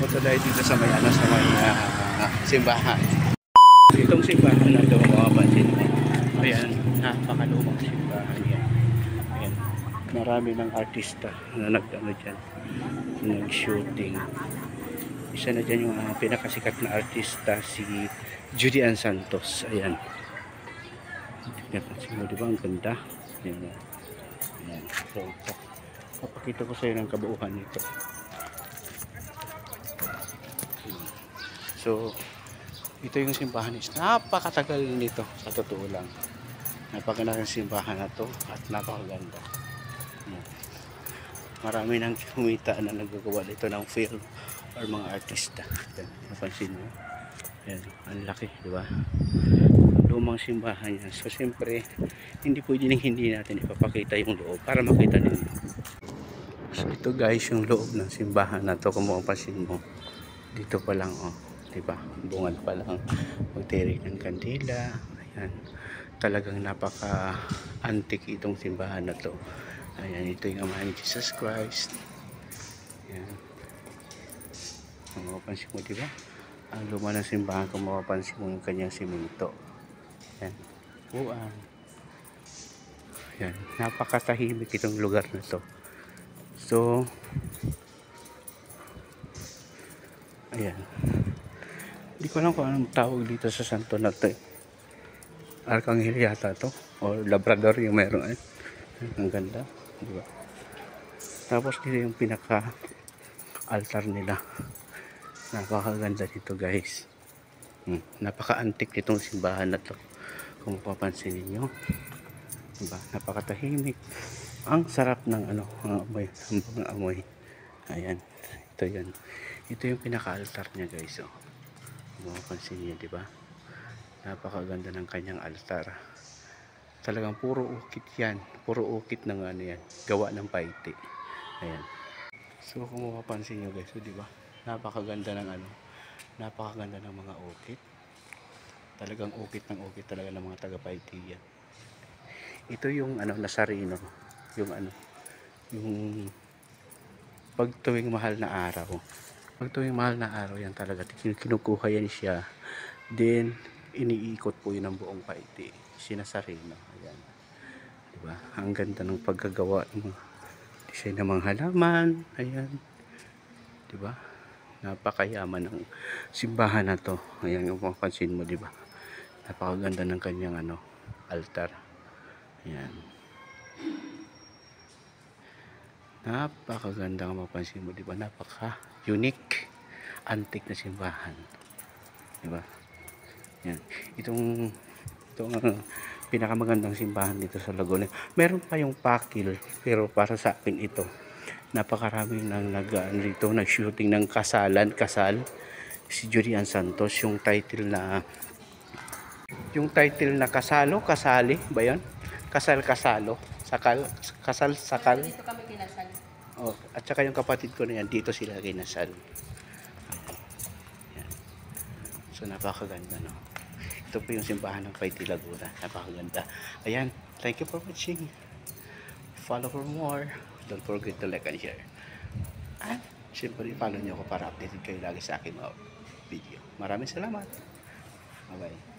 Punta tayo dito sa may simbahan. Itong simbahan na ito, makapansin mo. Ayan, napakalumang simbahan yan. Ayan, marami ng artista na nag-shooting. Isa na dyan yung pinakasikat na artista, si Judy Ann Santos. Ayan. Napansin mo, diba? Ang ganda. Ayan. Ayan. So, papakita ko sa iyo ng kabuuan nito. So, ito yung simbahan is napakatagal nito sa totoo lang. Napakaganda ng simbahan na to at napakaganda. Marami nang humita na nagagawa dito ng film or mga artista. Napansin mo? Ayan, ang laki, di ba? Lumang simbahan yan. So, siyempre, hindi pwede hindi natin ipapakita yung loob para makita ninyo. So, ito guys, yung loob ng simbahan na to. Kung mapapansin mo, dito pa lang, oh. Diba? Bungal pa lang. Magtirik ng kandila. Ayan. Talagang napaka-antique itong simbahan na to. Ayan, ito yung Ama ni Jesus Christ. Ayan. Kung mapapansin mo, diba? Ang luma ng simbahan, kung mapapansin mo yung kanyang simento. Ayan. Buwan. Ayan. Napakatahimik itong lugar na to. So, ayan. Hindi ko alam kung anong tawag dito sa santo na to. Arkanghel yata to. O Labrador yung meron. Ang ganda. Diba? Tapos dito yung pinaka-altar nila. Napakaganda dito guys. Napaka-antique nitong simbahan na to. Kung mapapansin ninyo. Diba? Napakatahimik. Ang sarap ng amoy. Ang amoy. Ayan. Ito yan. Ito yung pinaka-altar niya guys. Oh. Mapapansin niyo, di ba? Napakaganda ng kanyang altar. Talagang puro ukit yan. Puro ukit ng yan. Gawa ng paiti. Ayan. So kung mapapansin niyo guys, di ba? Napakaganda ng napakaganda ng mga ukit. Talagang ukit ng ukit talaga ng mga taga-paiti yan. Ito yung Nazareno. Yung pag tuwing mahal na araw. Pag tuwing mahal na araw yan talaga, kinukuha yan siya, then iniikot po yun ng buong paiti, sinasarino. Ayan, diba? Ang ganda ng pagkagawa ng mga design ng mga halaman. Ayan, diba? Napakayaman ng simbahan na to. Ayan yung mapapansin mo, diba? Napakaganda ng kanyang altar. Ayan, napakaganda ang mapansin mo, diba? Napaka-unique, antique na simbahan, diba? Yan. Itong pinakamagandang simbahan dito sa Laguna. Meron pa yung Pakil, pero para sa akin ito, napakaraming nang nag-shooting ng kasal, si Judy Ann Santos, yung title na kasali ba yun? Kasalo. Sakal. Dito kami kinasal. Oh, at saka yung kapatid ko na yan, dito sila kinasal. Ayan. So napakaganda, no? Ito po yung simbahan ng Paiti Laguna. Napakaganda. Ayan, thank you for watching. Follow for more. Don't forget to like and share. At syempre follow nyo ako para updated kayo lagi sa aking mga video. Maraming salamat. Bye bye.